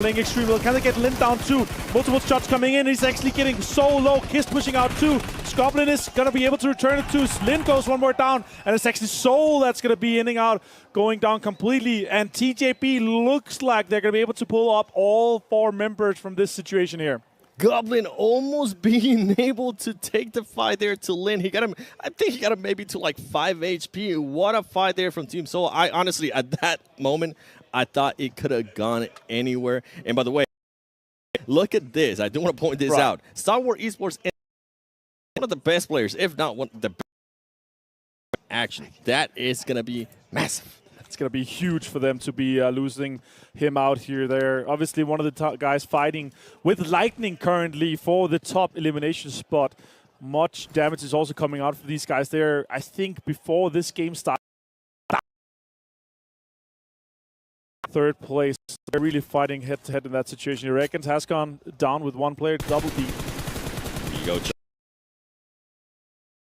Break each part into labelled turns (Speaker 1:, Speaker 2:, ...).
Speaker 1: Playing extremely well. Can they get Lin down too? Multiple shots coming in. He's actually getting so low. Kiss pushing out too. Scoblin is going to be able to return it too. Lin goes one more down. And it's actually Soul that's going to be ending out, going down completely. And TJP looks like they're going to be able to pull up all 4 members from this situation here.
Speaker 2: Goblin almost being able to take the fight there to Lin. He got him, I think he got him maybe to like 5 HP. What a fight there from Team Soul. I honestly, at that moment, I thought it could have gone anywhere. And by the way, look at this. I do want to point this out. Star Wars Esports is one of the best players, if not one of the best. Action. That is going to be massive.
Speaker 1: It's going to be huge for them to be losing him out here. They're obviously one of the top guys fighting with Lightning currently for the top elimination spot. Much damage is also coming out for these guys. They're, I think, before this game started, 3rd place. They're really fighting head-to-head in that situation. Reckons has gone down with 1 player to double D.
Speaker 2: Here you go.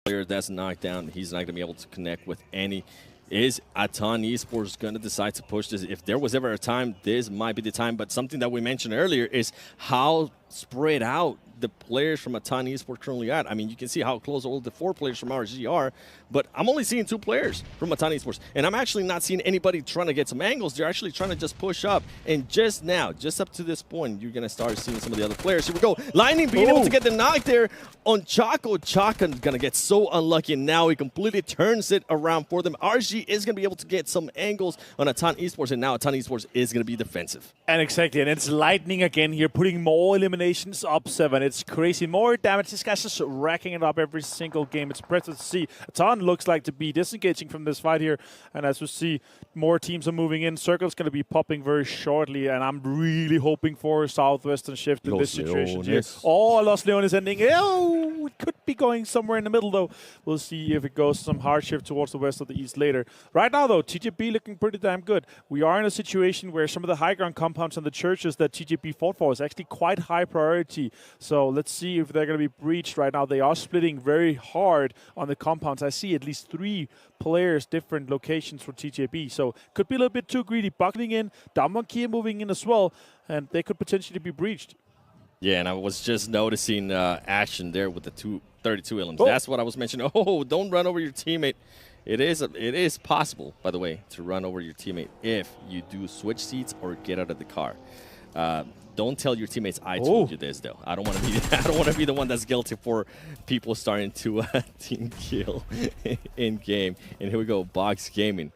Speaker 2: Player that's knocked down. He's not going to be able to connect with any. Is Atan Esports going to decide to push this? If there was ever a time, this might be the time. But something that we mentioned earlier is how spread out the players from Atan Esports currently at. I mean, you can see how close all the 4 players from RG are, but I'm only seeing 2 players from Atan Esports. And I'm actually not seeing anybody trying to get some angles. They're actually trying to just push up. And just now, just up to this point, you're going to start seeing some of the other players. Here we go. Lightning being able to get the knock there on Chaco. Chaco's going to get so unlucky, and now he completely turns it around for them. RG is going to be able to get some angles on Atan Esports, and now Atan Esports is going to be defensive.
Speaker 1: And exactly, and it's Lightning again here, putting more eliminations up 7. It's crazy. More damage. This guy's just racking it up every single game. It's impressive to see. Atan looks like to be disengaging from this fight here. And as we see, more teams are moving in. Circle's going to be popping very shortly. And I'm really hoping for a Southwestern shift in this situation here. Oh, Los Leones ending. Oh, it could be going somewhere in the middle, though. We'll see if it goes some hard shift towards the west or the east later. Right now, though, TJP looking pretty damn good. We are in a situation where some of the high ground compounds and the churches that TJP fought for is actually quite high priority. So let's see if they're going to be breached right now. They are splitting very hard on the compounds. I see at least 3 players, different locations for TJP. So could be a little bit too greedy. Buckling in, Damonkey moving in as well, and they could potentially be breached.
Speaker 2: Yeah, and I was just noticing action there with the 32 elims. Oh. That's what I was mentioning. Oh, don't run over your teammate. It is possible, by the way, to run over your teammate if you do switch seats or get out of the car. Don't tell your teammates I told you this, though. I don't want to be. I don't want to be the one that's guilty for people starting to team kill in game. And here we go, Box Gaming,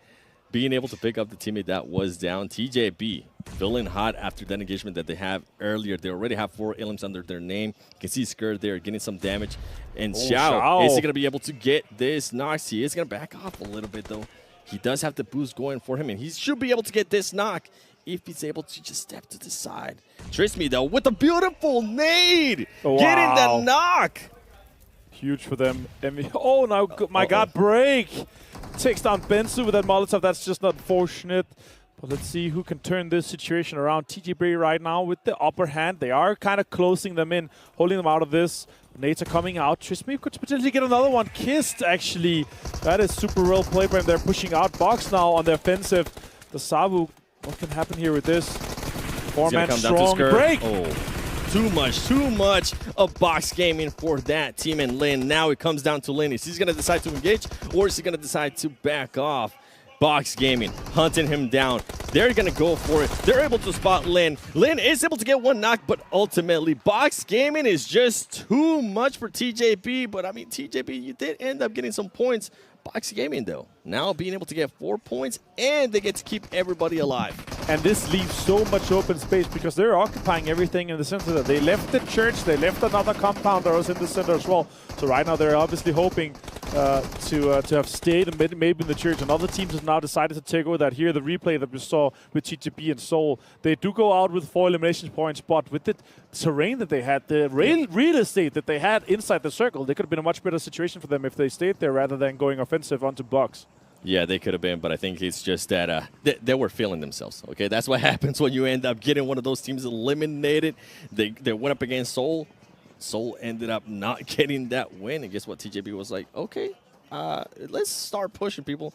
Speaker 2: being able to pick up the teammate that was down. TJB feeling hot after that engagement that they have earlier. They already have 4 elims under their name. You can see Skirt there getting some damage. And Xiao, is he going to be able to get this knock? He is going to back off a little bit, though. He does have the boost going for him, and he should be able to get this knock if he's able to just step to the side. Trisme, though, with a beautiful nade, getting the knock.
Speaker 1: Huge for them. Oh, now, my God, break. Takes down Bensu with that Molotov. That's just unfortunate. But let's see who can turn this situation around. TJP right now with the upper hand. They are kind of closing them in, holding them out of this. Nades are coming out. Trisme could potentially get another one. Kissed, actually. That is super well played by him. They're pushing out Box now on the offensive. The Sabu, what can happen here with this? 4-man strong break.
Speaker 2: Oh, too much of Box Gaming for that team. And Lin, now it comes down to Lin. Is he going to decide to engage, or is he going to decide to back off? Box Gaming hunting him down. They're going to go for it. They're able to spot Lin. Lin is able to get 1 knock, but ultimately Box Gaming is just too much for TJP. But I mean, TJP, you did end up getting some points. Box Gaming, though, now being able to get 4 points, and they get to keep everybody alive.
Speaker 1: And this leaves so much open space because they're occupying everything in the center. That they left the church, they left another compound that was in the center as well. So right now they're obviously hoping to have stayed and maybe in the church. And other teams have now decided to take over that. Here, the replay that we saw with TJP and Soul, they do go out with 4 elimination points, but with the terrain that they had, the real estate that they had inside the circle, they could have been a much better situation for them if they stayed there rather than going offensive onto Box.
Speaker 2: Yeah, they could have been, but I think it's just that they were feeling themselves. Okay, that's what happens when you end up getting one of those teams eliminated. They went up against Soul. Soul ended up not getting that win, and guess what? TJP was like, okay, let's start pushing people.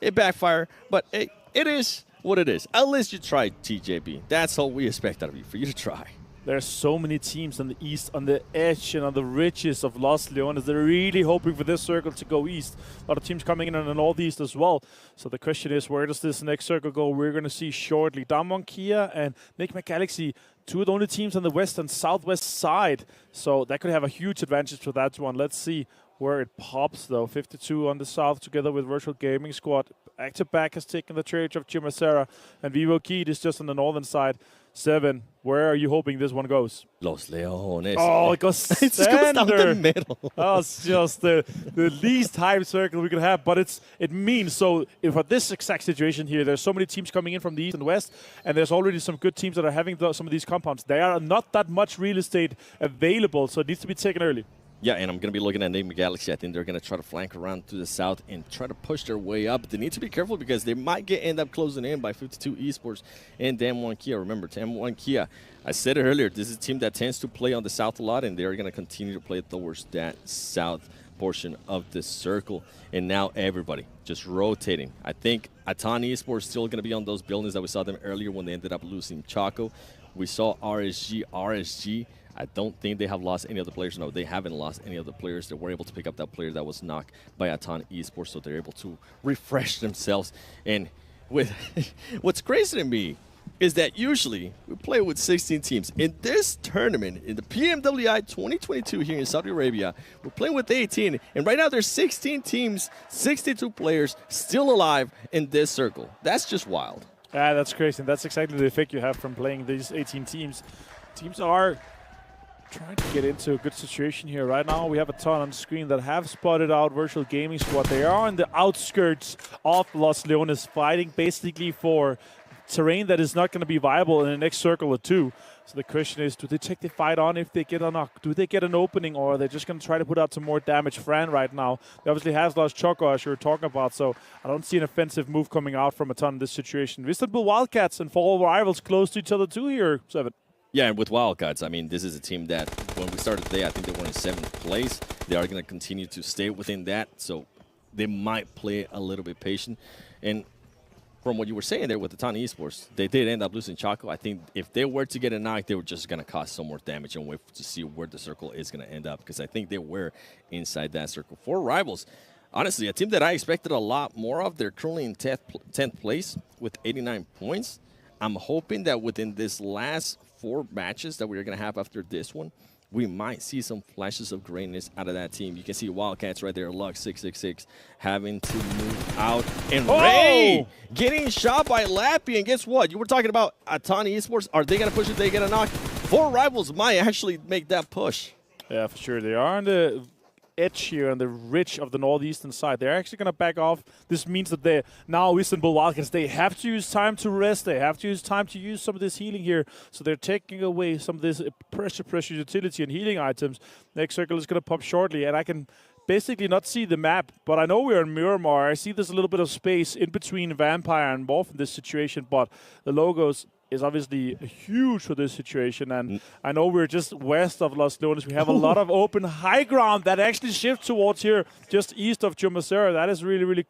Speaker 2: It backfired, but it is what it is. At least you tried, TJB. That's all we expect out of you, for you to try.
Speaker 1: There's so many teams on the east, on the edge and on the ridges of Los Leones. They're really hoping for this circle to go east. A lot of teams coming in on the northeast as well. So the question is, where does this next circle go? We're going to see shortly. Damwon Kia and Enigma Galaxy, two of the only teams on the west and southwest side. So that could have a huge advantage for that one. Let's see where it pops, though. 52 on the south together with Virtual Gaming Squad. Back-to-back has taken the charge of Chimacera. And Vivo Keed is just on the northern side. 7, where are you hoping this one goes?
Speaker 2: Los Leones.
Speaker 1: Oh, it goes
Speaker 2: It just goes down the
Speaker 1: center.
Speaker 2: middle.
Speaker 1: Oh, it's just the least hype circle we could have. But it means, so if for this exact situation here, there's so many teams coming in from the east and west, and there's already some good teams that are having some of these compounds. There are not that much real estate available, so it needs to be taken early.
Speaker 2: Yeah, and I'm going to be looking at Enigma Galaxy. I think they're going to try to flank around to the south and try to push their way up. They need to be careful because they might end up closing in by 52 Esports and Damwon Kia. Remember, Damwon Kia, I said it earlier, this is a team that tends to play on the south a lot, and they're going to continue to play towards that south portion of the circle. And now everybody just rotating. I think Atan Esports still going to be on those buildings that we saw them earlier when they ended up losing Choco. We saw RSG. I don't think they have lost any other players. No, they haven't lost any other players. They were able to pick up that player that was knocked by Atan Esports, so they're able to refresh themselves. And with what's crazy to me is that usually we play with 16 teams. In this tournament, in the PMWI 2022 here in Saudi Arabia, we're playing with 18. And right now there's 16 teams, 62 players still alive in this circle. That's just wild.
Speaker 1: Yeah, that's crazy. And that's exactly the effect you have from playing these 18 teams. Teams are trying to get into a good situation here. Right now, we have a ton on screen that have spotted out Virtual Gaming Squad. They are on the outskirts of Los Leones, fighting basically for terrain that is not going to be viable in the next circle or two. So the question is, do they take the fight on if they get a knock? Do they get an opening, or are they just going to try to put out some more damage? Fran right now, they obviously has lost Choco, as you were talking about, so I don't see an offensive move coming out from a ton in this situation. Istanbul Wildcats and Fall Rivals close to each other too here, 7.
Speaker 2: Yeah, and with Wildcats, I mean, this is a team that when we started today, I think they were in 7th place. They are going to continue to stay within that, so they might play a little bit patient. And from what you were saying there with the Atan Esports, they did end up losing Choco. I think if they were to get a knock, they were just going to cause some more damage and wait to see where the circle is going to end up, because I think they were inside that circle. For Rivals, honestly, a team that I expected a lot more of. They're currently in 10th place with 89 points. I'm hoping that within this last 4 matches that we're going to have after this one, we might see some flashes of greatness out of that team. You can see Wildcats right there, Lux 666 having to move out. And Ray getting shot by Lappy. And guess what? You were talking about Atan Esports. Are they going to push it? They get a knock? 4 Rivals might actually make that push.
Speaker 1: Yeah, for sure. They are on the edge here on the ridge of the northeastern side. They're actually going to back off. This means that they now Istanbul Wildcats, they have to use time to rest. They have to use time to use some of this healing here. So they're taking away some of this pressure utility and healing items. Next circle is going to pop shortly, and I can basically not see the map, but I know we're in Miramar. I see there's a little bit of space in between Vampire and Morph in this situation, but the logos is obviously huge for this situation, and I know we're just west of Los Leones. We have a lot of open high ground that actually shifts towards here, just east of Chumacera. That is really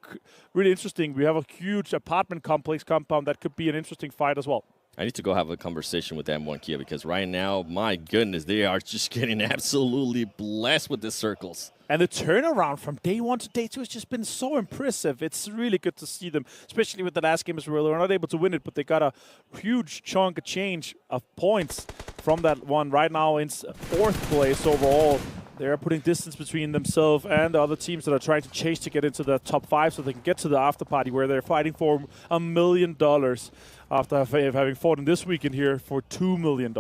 Speaker 1: interesting. We have a huge apartment complex compound that could be an interesting fight as well.
Speaker 2: I need to go have a conversation with M1 Kia, because right now, my goodness, they are just getting absolutely blessed with the circles.
Speaker 1: And the turnaround from day 1 to day 2 has just been so impressive. It's really good to see them, especially with the last game as well. They were not able to win it, but they got a huge chunk of change of points from that one. Right now in 4th place overall. They're putting distance between themselves and the other teams that are trying to chase to get into the top 5 so they can get to the after party where they're fighting for $1 million after having fought in this weekend here for $2 million.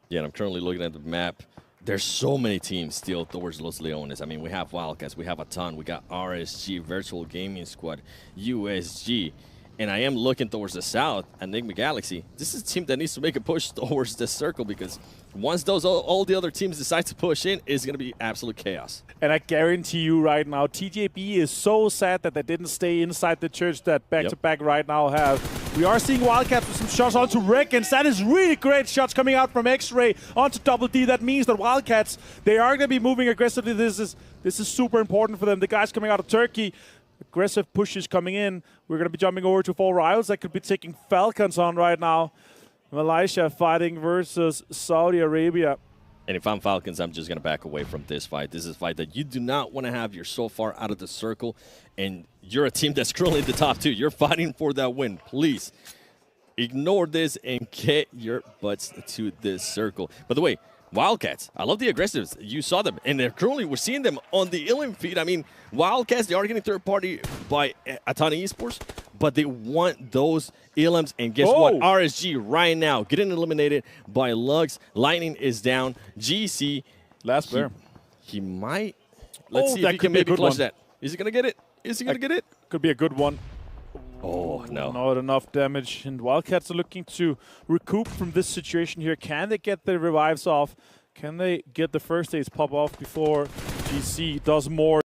Speaker 2: Yeah, and I'm currently looking at the map. There's so many teams still towards Los Leones. I mean, we have Wildcats, we have a ton. We got RSG, Virtual Gaming Squad, USG. And I am looking towards the south, Enigma Galaxy. This is a team that needs to make a push towards the circle, because once all the other teams decide to push in, it's going to be absolute chaos.
Speaker 1: And I guarantee you right now, TJB is so sad that they didn't stay inside the church that back-to-back right now have. We are seeing Wildcats with some shots onto Reckons. That is really great shots coming out from X-Ray onto Double D. That means that Wildcats, they are going to be moving aggressively. This is super important for them. The guys coming out of Turkey, Aggressive pushes coming in. We're going to be jumping over to 4 rivals that could be taking Falcons on right now. Malaysia fighting versus Saudi Arabia.
Speaker 2: And if I'm Falcons, I'm just going to back away from this fight. This is a fight that you do not want to have. You're so far out of the circle, and you're a team that's currently in the top 2. You're fighting for that win. Please ignore this and get your butts to this circle. By the way, Wildcats, I love the aggressives. You saw them, and they're currently, we're seeing them on the Illim feed. I mean, Wildcats, they are getting third party by a ton of esports, but they want those Illims, and guess what? RSG right now getting eliminated by Lux. Lightning is down. GC,
Speaker 1: last player.
Speaker 2: He might. Let's see if
Speaker 1: that
Speaker 2: he
Speaker 1: could
Speaker 2: can
Speaker 1: be a
Speaker 2: maybe
Speaker 1: good
Speaker 2: clutch
Speaker 1: one.
Speaker 2: that. Is he going to get it? Is he going to get it?
Speaker 1: Could be a good one.
Speaker 2: Oh, no.
Speaker 1: Not enough damage. And Wildcats are looking to recoup from this situation here. Can they get the revives off? Can they get the first aids pop off before GC does more?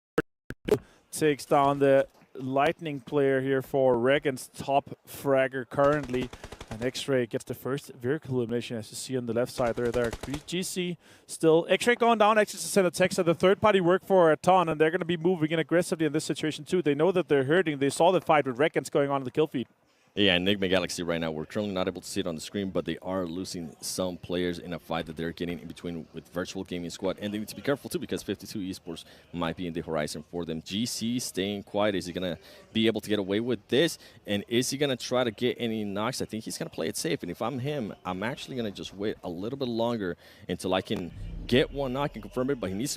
Speaker 1: Takes down the Lightning player here for Regan's top fragger currently. And X-Ray gets the first vehicle elimination, as you see on the left side there. GC still. X-Ray going down. Actually, to send a text at the third-party work for a ton, and they're going to be moving in aggressively in this situation too. They know that they're hurting. They saw the fight with Reckons going on in the kill feed.
Speaker 2: Yeah, Enigma Galaxy right now, we're currently not able to see it on the screen, but they are losing some players in a fight that they're getting in between with Virtual Gaming Squad. And they need to be careful, too, because 52 Esports might be in the horizon for them. GC staying quiet. Is he going to be able to get away with this? And is he going to try to get any knocks? I think he's going to play it safe. And if I'm him, I'm actually going to just wait a little bit longer until I can get one knock and confirm it. But he needs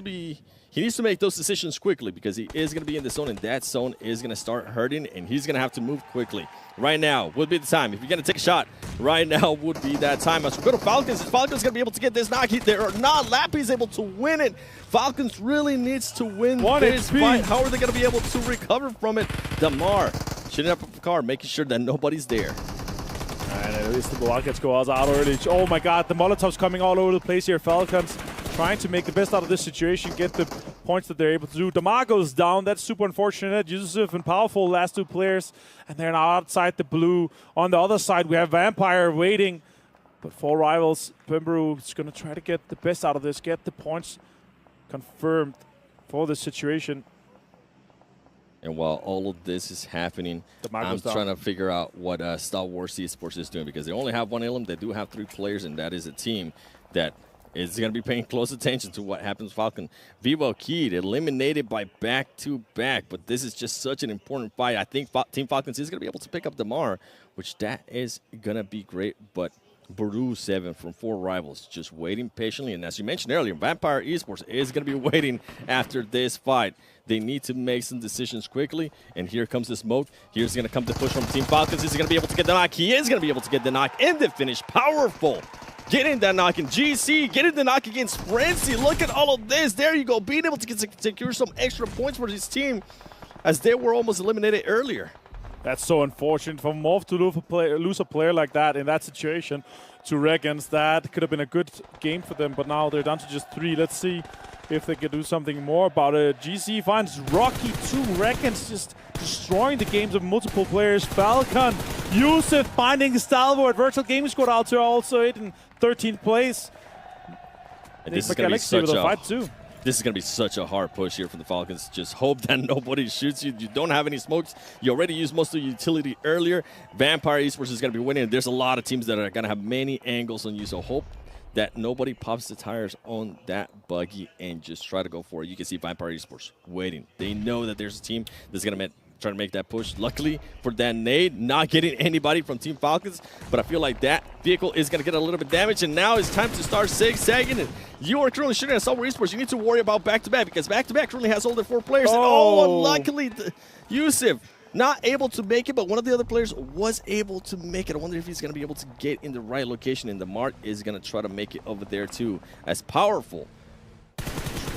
Speaker 2: to make those decisions quickly, because he is going to be in the zone, and that zone is going to start hurting, and he's going to have to move quickly. Right now would be the time. If you're going to take a shot, right now would be that time. As we go to Falcons, is Falcons going to be able to get this knock? They're not. Lappy's able to win it. Falcons really needs to win this fight. How are they going to be able to recover from it? Damar shooting up the car, making sure that nobody's there.
Speaker 1: And at least the Wildcats go out early. Oh my god, the Molotovs coming all over the place here. Falcons trying to make the best out of this situation, get the points that they're able to do. Damar goes down. That's super unfortunate. Yusuf and Powerful, last 2 players, and they're now outside the blue. On the other side, we have Vampire waiting. But 4 rivals, Pmpl is going to try to get the best out of this, get the points confirmed for this situation.
Speaker 2: And while all of this is happening, I'm trying to figure out what Star Wars Esports is doing, because they only have 1 Illim. They do have 3 players, and that is a team that is going to be paying close attention to what happens with Falcon. Vivo Keyed eliminated by back-to-back, but this is just such an important fight. I think Team Falcons is going to be able to pick up Damar, which that is going to be great, but Baru 7 from 4 rivals just waiting patiently. And as you mentioned earlier, Vampire Esports is going to be waiting after this fight. They need to make some decisions quickly. And here comes the smoke. Here's going to come the push from Team Falcons. Is he going to be able to get the knock? He is going to be able to get the knock in the finish. Powerful. Getting that knock in GC, getting the knock against Frenzy. Look at all of this. There you go. Being able to secure some extra points for his team, as they were almost eliminated earlier.
Speaker 1: That's so unfortunate for Morph to lose a player like that in that situation to Reckons. That could have been a good game for them, but now they're down to just 3. Let's see if they can do something more about it. GC finds Rocky 2. Reckons just destroying the games of multiple players. Falcon, Yusuf finding Stalwart. Virtual Gaming Squad out there also in 13th place.
Speaker 2: And this is going to be such a
Speaker 1: fight too.
Speaker 2: This is going to be such a hard push here for the Falcons. Just hope that nobody shoots you. You don't have any smokes. You already used most of your utility earlier. Vampire Esports is going to be winning. There's a lot of teams that are going to have many angles on you, so hope that nobody pops the tires on that buggy and just try to go for it. You can see Vampire Esports waiting. They know that there's a team that's going to try to make that push. Luckily for that nade, not getting anybody from Team Falcons, but I feel like that vehicle is going to get a little bit damaged, and now it's time to start zigzagging. And you are currently shooting at Star Wars Esports. You need to worry about back-to-back, because back-to-back currently has all their 4 players.
Speaker 1: Oh,
Speaker 2: and unluckily, Yusuf not able to make it, but one of the other players was able to make it. I wonder if he's going to be able to get in the right location, and the Mark is going to try to make it over there too. As Powerful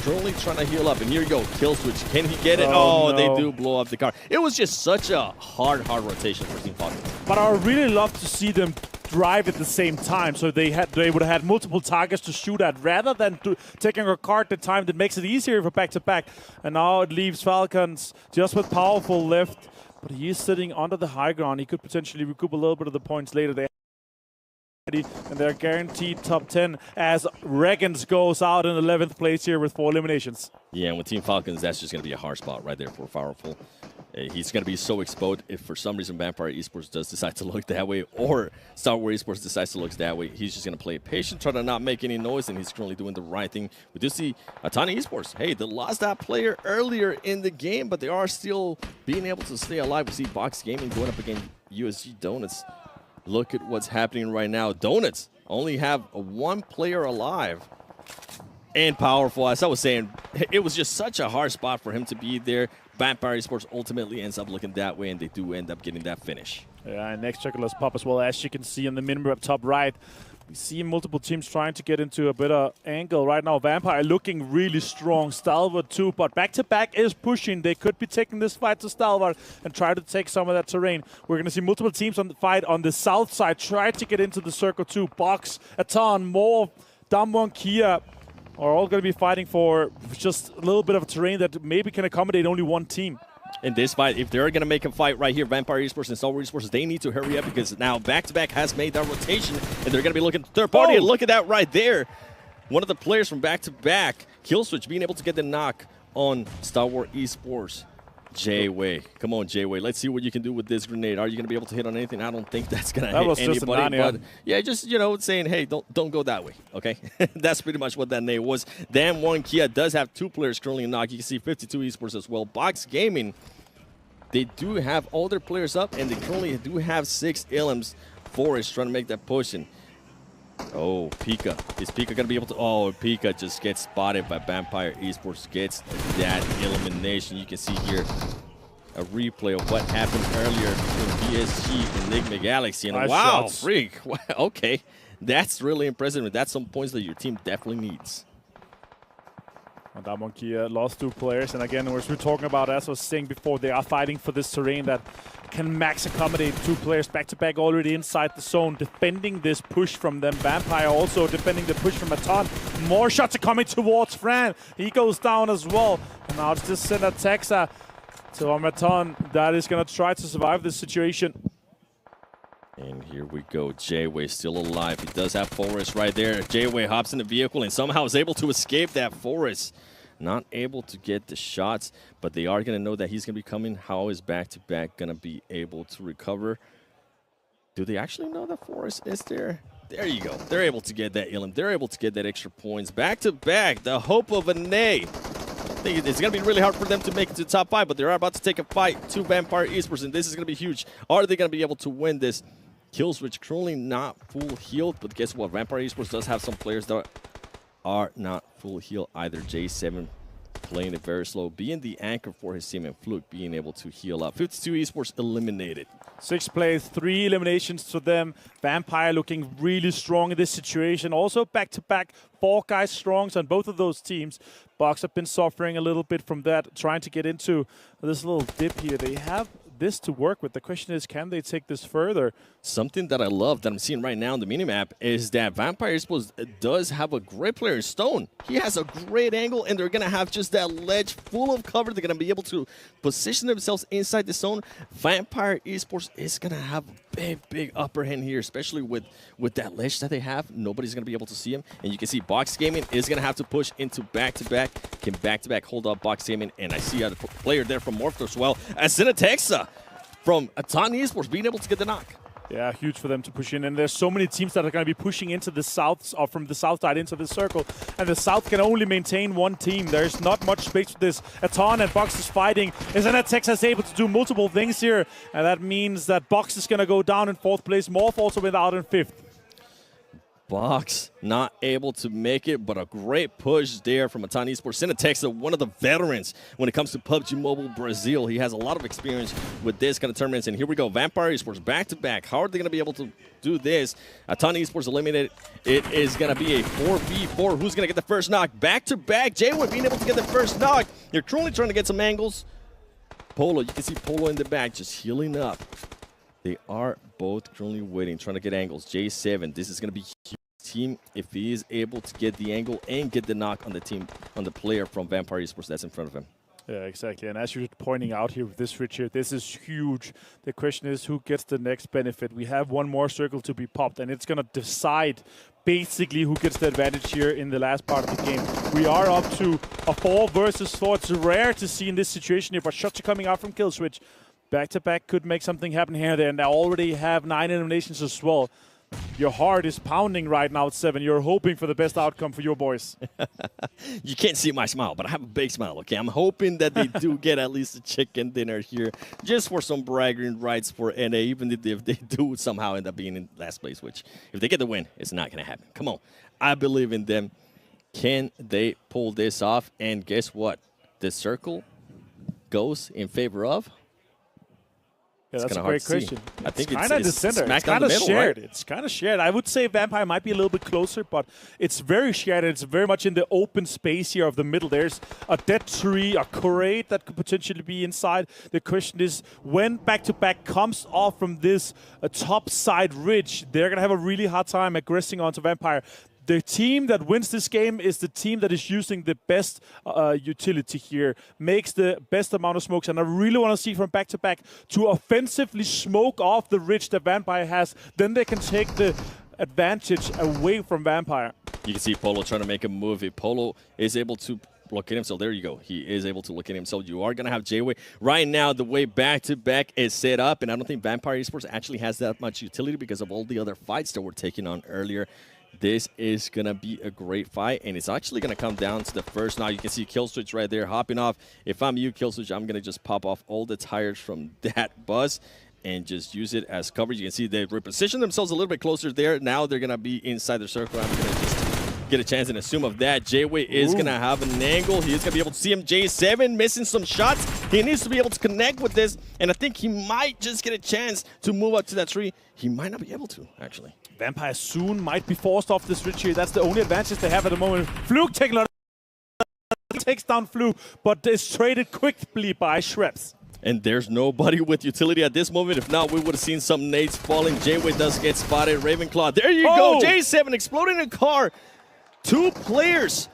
Speaker 2: currently trying to heal up, and here you go, kill switch. Can he get it? Oh, no. They do blow up the car. It was just such a hard rotation for Team Falcons.
Speaker 1: But I would really love to see them drive at the same time, so they would have had multiple targets to shoot at, rather than taking a car at the time. That makes it easier for back-to-back. And now it leaves Falcons just with Powerful left, but he is sitting under the high ground. He could potentially recoup a little bit of the points later. And they're guaranteed top 10 as Reckons goes out in 11th place here with 4 eliminations.
Speaker 2: Yeah, and with Team Falcons, that's just going to be a hard spot right there for Powerful. he's going to be so exposed if for some reason Vampire Esports does decide to look that way, or Star Wars Esports decides to look that way. He's just going to play it patient, try to not make any noise, and he's currently doing the right thing. We do see a ton of Esports. Hey, they lost that player earlier in the game, but they are still being able to stay alive. We see Box Gaming going up against USG Donuts. Look at what's happening right now. Donuts only have one player alive. And powerful, as I was saying, it was just such a hard spot for him to be there. Vampire Esports ultimately ends up looking that way, and they do end up getting that finish.
Speaker 1: Yeah, and next Chocolate's pop as well. As you can see on the minimap top right, we see multiple teams trying to get into a better angle right now. Vampire looking really strong. Stalwart too, but back-to-back is pushing. They could be taking this fight to Stalwart and try to take some of that terrain. We're going to see multiple teams on the fight on the south side try to get into the circle too. Box, Atan, Morph, Damwon, Kia are all going to be fighting for just a little bit of terrain that maybe can accommodate only one team.
Speaker 2: In this fight, if they're going to make a fight right here, Vampire Esports and Star Wars Esports, they need to hurry up because now back-to-back has made that rotation, and they're going to be looking third party. And look at that right there. One of the players from back-to-back, Killswitch, being able to get the knock on Star Wars Esports. J-Way. Come on, J-Way. Let's see what you can do with this grenade. Are you going to be able to hit on anything? I don't think that's going to hit anybody. But yeah, just, you know, saying, hey, don't go that way, okay? That's pretty much what that nade was. Damwon Kia does have two players currently knocked. You can see 52 Esports as well. Box Gaming, they do have all their players up, and they currently do have 6 Illims. Forest trying to make that push. And oh, Pika. Is Pika going to be able to? Oh, Pika just gets spotted by Vampire Esports. Gets that elimination. You can see here a replay of what happened earlier between PSG and Enigma Galaxy. And wow, freak. Okay. That's really impressive. And that's some points that your team definitely needs.
Speaker 1: Damwon Kia lost 2 players. And again, as we're talking about, as I was saying before, they are fighting for this terrain that can max accommodate 2 players back-to-back already inside the zone, defending this push from them. Vampire also defending the push from Atan. More shots are coming towards Fran. He goes down as well. And now it's just send a Texa to Atan that is going to try to survive this situation.
Speaker 2: And here we go. J-Way still alive. He does have Forest right there. J-Way hops in the vehicle and somehow is able to escape that Forest. Not able to get the shots, but they are going to know that he's going to be coming. How is back-to-back going to be able to recover? Do they actually know that Forest is there? There you go. They're able to get that Illim. They're able to get that extra points. Back-to-back, the hope of a nay. I think it's going to be really hard for them to make it to the top 5, but they're about to take a fight to Vampire Esports, and this is going to be huge. Are they going to be able to win this? Killswitch currently not full healed, but guess what? Vampire Esports does have some players that are not full heal either. J7 playing it very slow, being the anchor for his team, and Fluke being able to heal up. 52 Esports eliminated.
Speaker 1: 6 plays, 3 eliminations to them. Vampire looking really strong in this situation. Also back-to-back, 4 guys strong on both of those teams. Box have been suffering a little bit from that, trying to get into this little dip here. They have this to work with. The question is, can they take this further?
Speaker 2: Something that I love that I'm seeing right now in the minimap is that Vampire Esports does have a great player in Stone. He has a great angle, and they're going to have just that ledge full of cover. They're going to be able to position themselves inside the zone. Vampire Esports is going to have a big upper hand here, especially with that ledge that they have. Nobody's going to be able to see him. And you can see Box Gaming is going to have to push into back-to-back. Can back-to-back hold up Box Gaming? And I see a player there from Morph as well. As Texa from Atan Esports being able to get the knock.
Speaker 1: Yeah, huge for them to push in. And there's so many teams that are going to be pushing into the south, or from the south side into the circle. And the south can only maintain one team. There's not much space for this. Atan and Box is fighting. Texas able to do multiple things here. And that means that Box is going to go down in 4th place. Morph also went out in 5th.
Speaker 2: Box not able to make it, but a great push there from Atan Esports. Texa, one of the veterans when it comes to PubG Mobile Brazil. He has a lot of experience with this kind of tournaments. And here we go, Vampire Esports back-to-back. How are they going to be able to do this? Atan Esports eliminated. It is going to be a 4v4. Who's going to get the first knock? Back-to-back. J-Wood being able to get the first knock. They're truly trying to get some angles. Polo, you can see Polo in the back just healing up. They are both currently waiting, trying to get angles. J7, this is going to be huge team if he is able to get the angle and get the knock on the team, on the player from Vampire Esports that's in front of him.
Speaker 1: Yeah, exactly. And as you're pointing out here with this, Richard, this is huge. The question is who gets the next benefit. We have one more circle to be popped, and it's going to decide basically who gets the advantage here in the last part of the game. We are up to a 4 versus 4. It's rare to see in this situation here, but shots are coming out from Killswitch. Back-to-back could make something happen here there, and they already have 9 eliminations as well. Your heart is pounding right now at 7. You're hoping for the best outcome for your boys.
Speaker 2: You can't see my smile, but I have a big smile, okay? I'm hoping that they do get at least a chicken dinner here just for some bragging rights for NA, even if they do somehow end up being in last place, which if they get the win, it's not going to happen. Come on. I believe in them. Can they pull this off? And guess what? The circle goes in favor of...
Speaker 1: Yeah, that's a great question.
Speaker 2: I think
Speaker 1: it's kind of the center. It's kind of shared. Right? It's kind of shared. I would say Vampire might be a little bit closer, but it's very shared. It's very much in the open space here of the middle. There's a dead tree, a crate that could potentially be inside. The question is, when back-to-back comes off from this top side ridge, they're going to have a really hard time aggressing onto Vampire. The team that wins this game is the team that is using the best utility here, makes the best amount of smokes, and I really want to see from back-to-back to offensively smoke off the ridge that Vampire has. Then they can take the advantage away from Vampire.
Speaker 2: You can see Polo trying to make a move. If Polo is able to locate himself, there you go. He is able to locate himself. You are going to have J-Way. Right now, the way back-to-back is set up, and I don't think Vampire Esports actually has that much utility because of all the other fights that we're taking on earlier. This is going to be a great fight, and it's actually going to come down to the first. Now you can see Killswitch right there hopping off. If I'm you, Killswitch, I'm going to just pop off all the tires from that bus and just use it as coverage. You can see they reposition themselves a little bit closer there. Now they're going to be inside the circle. I'm going to just get a chance and assume of that. J-Way is going to have an angle. He is going to be able to see him. J7 missing some shots. He needs to be able to connect with this, and I think he might just get a chance to move up to that tree. He might not be able to, actually.
Speaker 1: Vampire soon might be forced off this ridge here. That's the only advantage they have at the moment. Fluke taking a lot of takes down Fluke, but is traded quickly by Shreps.
Speaker 2: And there's nobody with utility at this moment. If not, we would have seen some nades falling. J-Way does get spotted. Ravenclaw, there you go. J7 exploding a car. Two players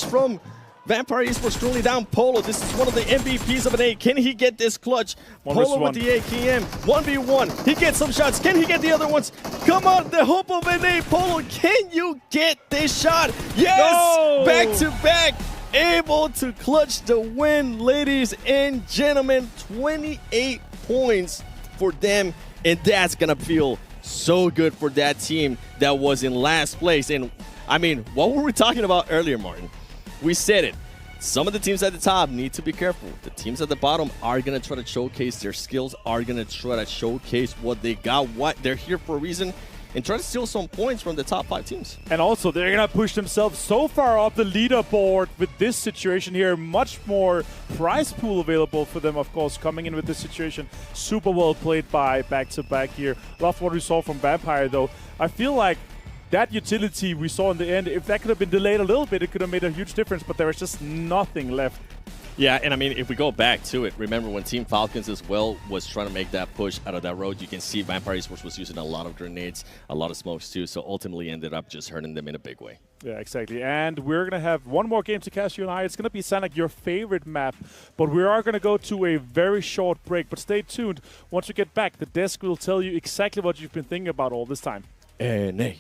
Speaker 2: from Vampire Esports currently down Polo. This is one of the MVPs of an A. Can he get this clutch? Polo with the AKM. 1v1. He gets some shots. Can he get the other ones? Come on, the hope of an A. Polo, can you get this shot? Yes! Back to back. Able to clutch the win, ladies and gentlemen. 28 points for them, and that's going to feel so good for that team that was in last place. And, I mean, what were we talking about earlier, Martin? We said it. Some of the teams at the top need to be careful. The teams at the bottom are going to try to showcase their skills, are going to try to showcase what they got, what they're here for a reason, and try to steal some points from the top 5 teams.
Speaker 1: And also, they're going to push themselves so far up the leaderboard with this situation here. Much more prize pool available for them, of course, coming in with this situation. Super well played by back-to-back here. Love what we saw from Vampire, though. I feel like that utility we saw in the end, if that could have been delayed a little bit, it could have made a huge difference, but there was just nothing left.
Speaker 2: Yeah, and I mean, if we go back to it, remember when Team Falcons as well was trying to make that push out of that road, you can see Vampire Esports was using a lot of grenades, a lot of smokes too, so ultimately ended up just hurting them in a big way.
Speaker 1: Yeah, exactly. And we're going to have one more game to cast, you and I. It's going to be, sound like, your favorite map, but we are going to go to a very short break. But stay tuned. Once we get back, the desk will tell you exactly what you've been thinking about all this time.
Speaker 2: NA.